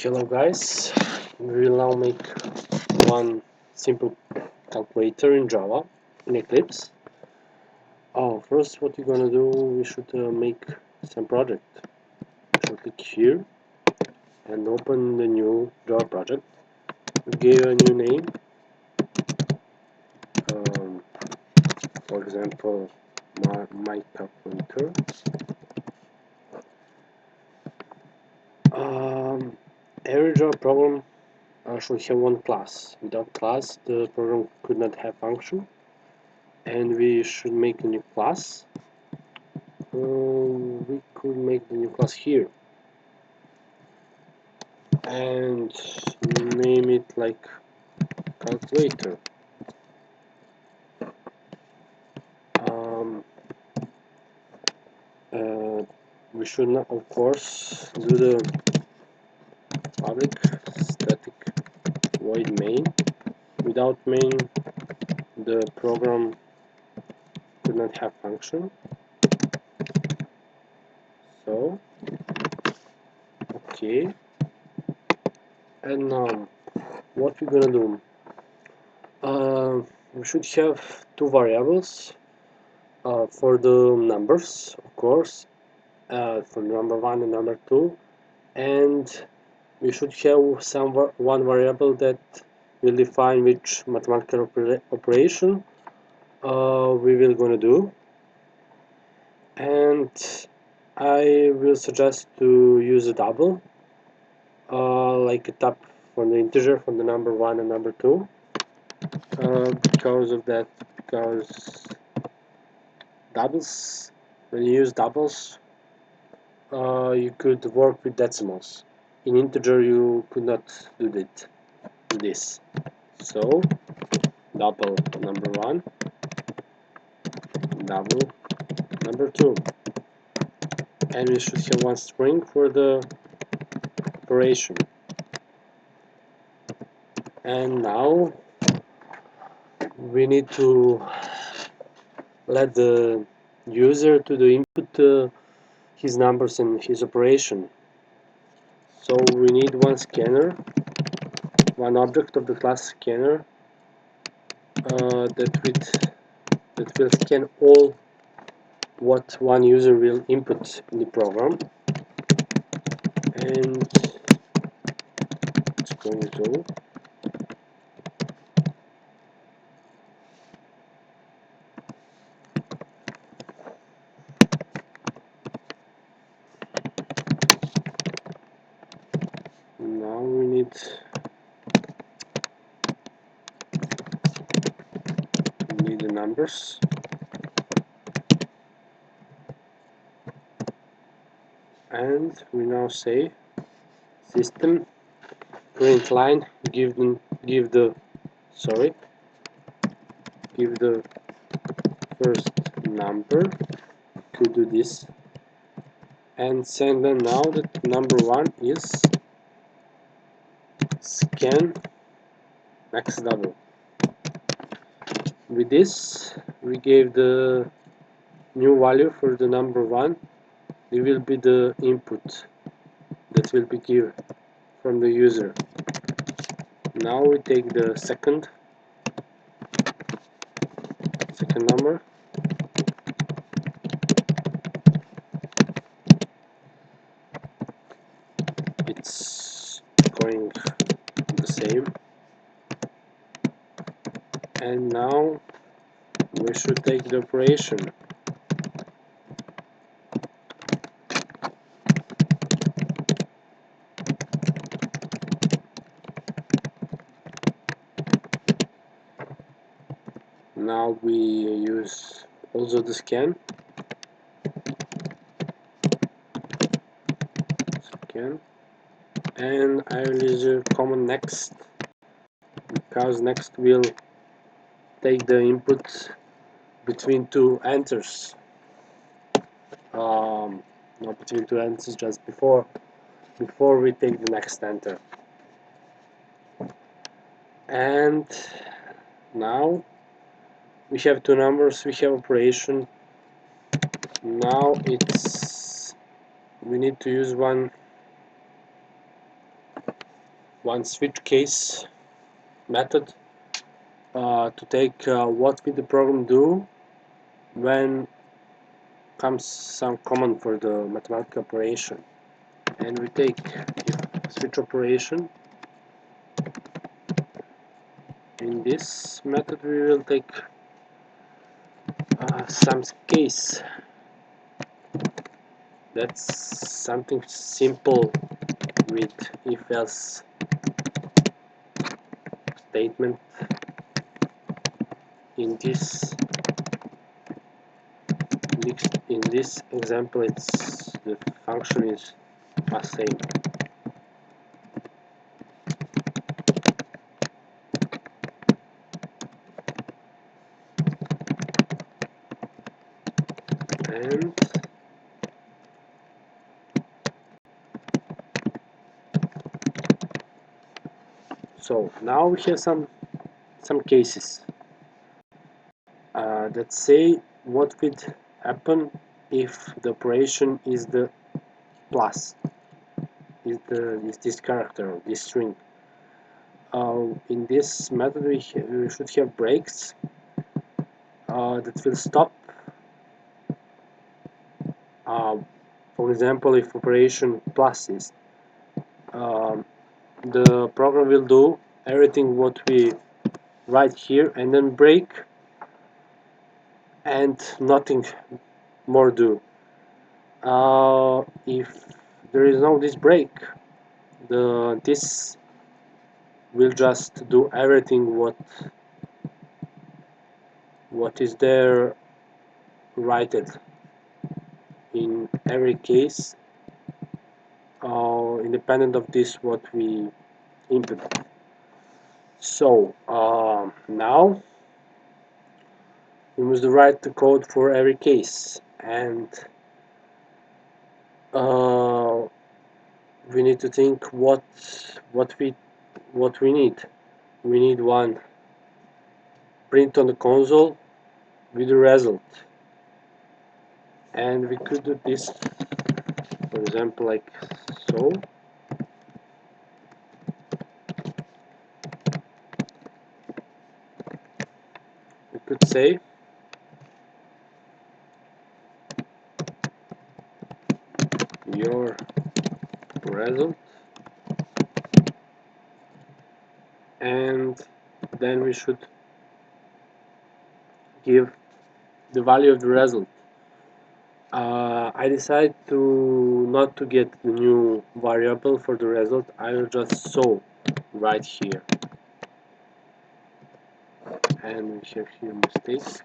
Hello guys, we will now make one simple calculator in Java, in Eclipse. First what we're gonna do, we should make some project. We should click here and open the new Java project. We give a new name, for example, my calculator. Every Java program should have one class. Without class, the program could not have function. And we should make a new class. We could make the new class here and name it like calculator. We should not, of course, do the public static void main. Without main, the program could not have function. So, okay. And now, what we're gonna do? We should have two variables for the numbers, of course, for number 1 and number 2, and we should have one variable that will define which mathematical operation we will gonna do. And I will suggest to use a double, like a tab for the integer from the number 1 and number 2, because doubles, when you use doubles, you could work with decimals. In integer you could not do this. So double number 1, double number 2, and we should have one string for the operation. And now we need to let the user to the input his numbers and his operation. So we need one scanner, one object of the class scanner that will scan all what one user will input in the program. And it's going to now we need the numbers, and we now say system print line give the first number. Could do this and send them now that number 1 is scan max double. With this we gave the new value for the number 1. It will be the input that will be given from the user. Now we take the second number, it's going the same, and now we should take the operation. Now we use also the scan, and I will use a command next, because next will take the input between two enters. Not between two enters, just before we take the next enter. And now we have two numbers, we have operation. Now we need to use one one switch case method to take what will the program do when comes some command for the mathematical operation. And we take if switch operation. In this method we will take some case. That's something simple with if-else statement. In this example, it's the function is the same. And so now we have some cases that say what would happen if the operation is the plus, is this character, this string. In this method we should have breaks that will stop. For example, if operation plus is, the program will do everything what we write here and then break and nothing more do. If there is no this break, this will just do everything what is there written in every case, independent of this what we input. So now we must write the code for every case, and we need to think what we need. We need one print on the console with the result, and we could do this, for example, like so. We could say your result, and then we should give the value of the result. I decide to not to get the new variable for the result. I will just so right here, and we have here mistake.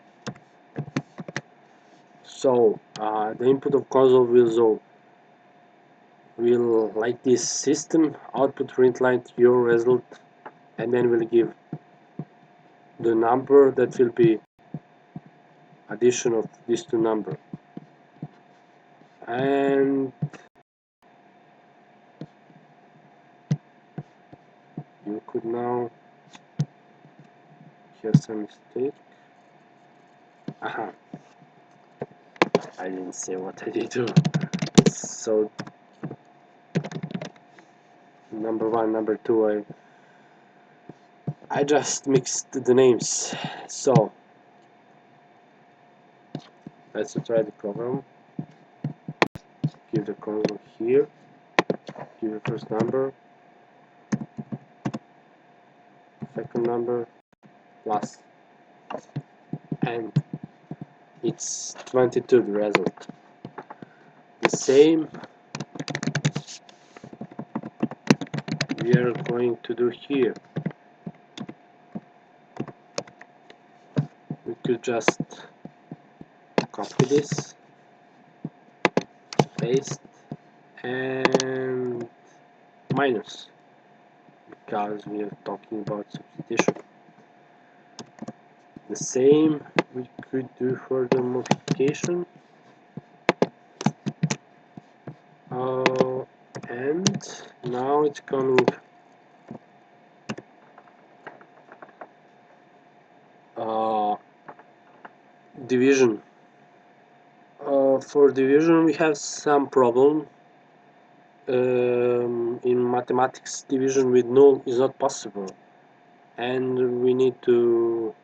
So the input of console will like this system output print line your result, and then we'll give the number that will be addition of these two numbers. And you could now hear some mistake. Aha, I didn't say what I did do. So number one, number two, I just mixed the names. So let's try the program. Give the console here, give the first number, second number, plus, and it's 22 the result. The same we are going to do here. We could just copy this, paste, and minus, because we are talking about substitution. The same we could do for the multiplication, and now it's coming division. For division we have some problem. in mathematics, division with null is not possible, and we need to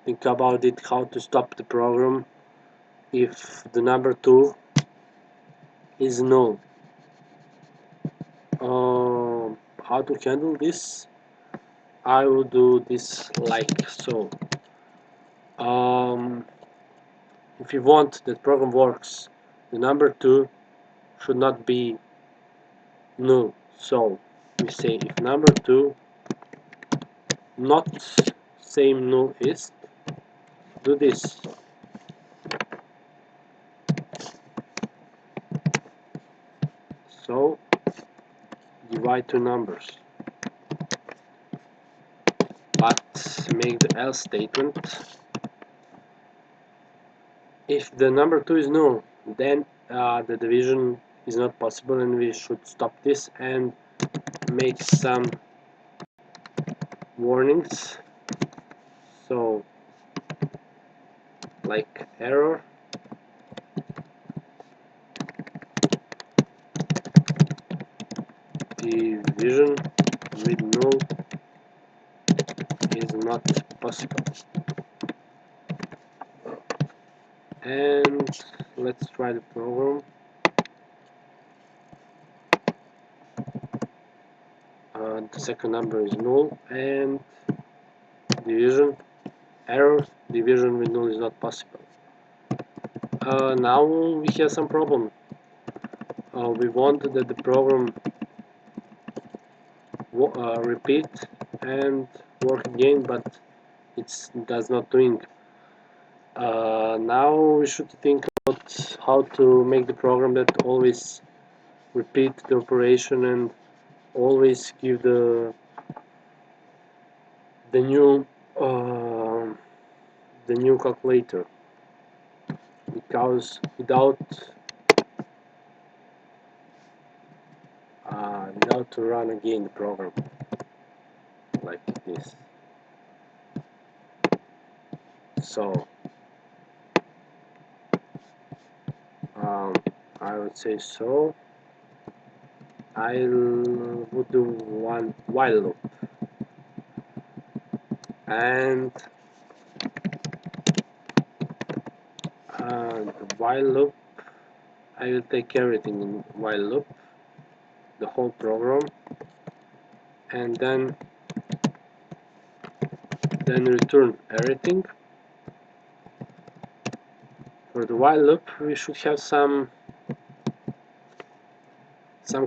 think about it, how to stop the program if the number 2 is null. How to handle this? I will do this like so. If you want that program works, the number 2 should not be null. So we say if number 2 not same null is, do this. So divide two numbers, but make the else statement. If the number 2 is null, then the division is not possible, and we should stop this and make some warnings. So like error, division with null is not possible. And let's try the program. The second number is null, and division error, division with null is not possible. Now we have some problem. We want that the program repeat and work again, but it does not doing. Now we should think about how to make the program that always repeat the operation and always give the new calculator, because without to run again the program like this. So I would say so. I would do one while loop, and the while loop, I will take everything in while loop, the whole program, and then return everything. For the while loop, we should have some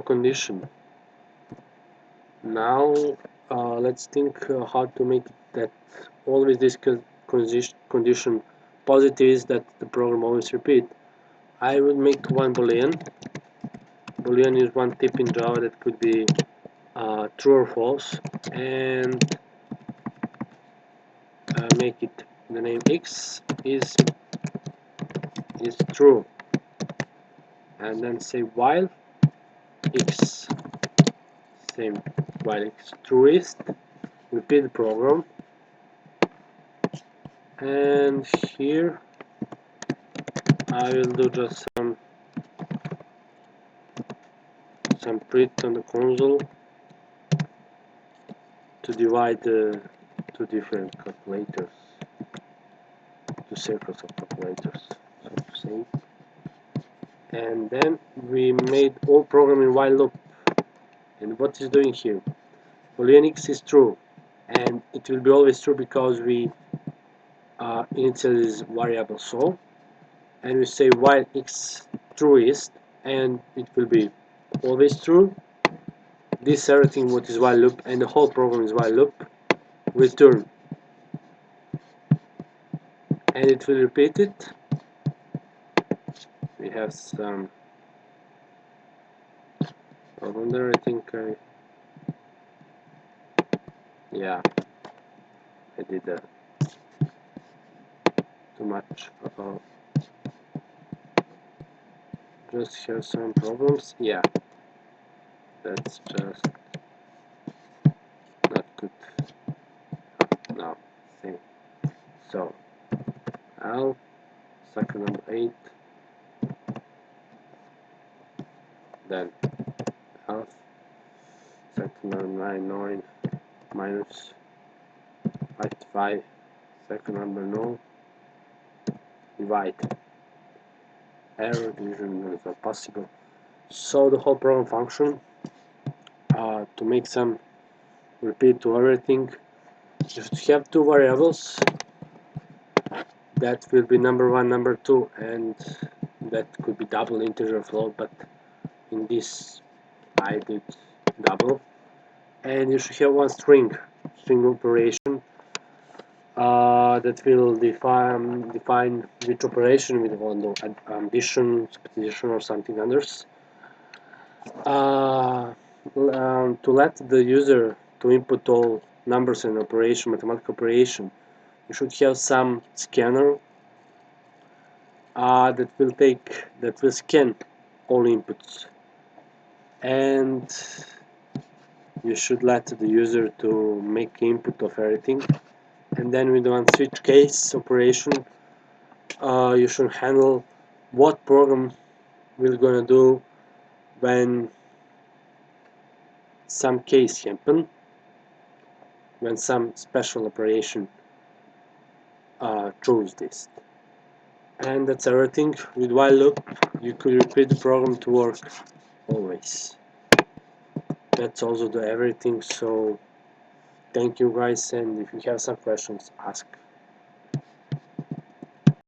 condition. Now let's think how to make that always this condition positive, is that the program always repeat. I would make one boolean. Boolean is one type in Java that could be true or false, and make it the name x is true, and then say while x same while x truest, repeat the program, and here I will do just some print on the console to divide the two different calculators, two circles of calculators, so to say. And then we made all program in while loop. And what is doing here? Boolean x is true, and it will be always true because we initialize variable so, and we say while x truest, and it will be always true. This everything what is while loop, and the whole program is while loop. Return, and it will repeat it. We have some problem there. I think yeah, I did that too much. Just have some problems. Yeah, that's just not good. No, same. So I'll cycle number 8, then half, second number 9 minus 55, second number no, divide. Error division is not possible. So the whole program function, to make some repeat to everything, you should have two variables. That will be number 1, number 2, and that could be double integer float, but in this I did double. And you should have one string operation that will define which operation we want to do, addition, subtraction, or something others. To let the user to input all numbers and mathematical operation, you should have some scanner that will scan all inputs, and you should let the user to make input of everything. And then with one switch case operation, you should handle what program will gonna do when some case happen, when some special operation choose this. And that's everything. With while loop, you could repeat the program to work always. That's also the everything. So thank you guys, and if you have some questions, ask.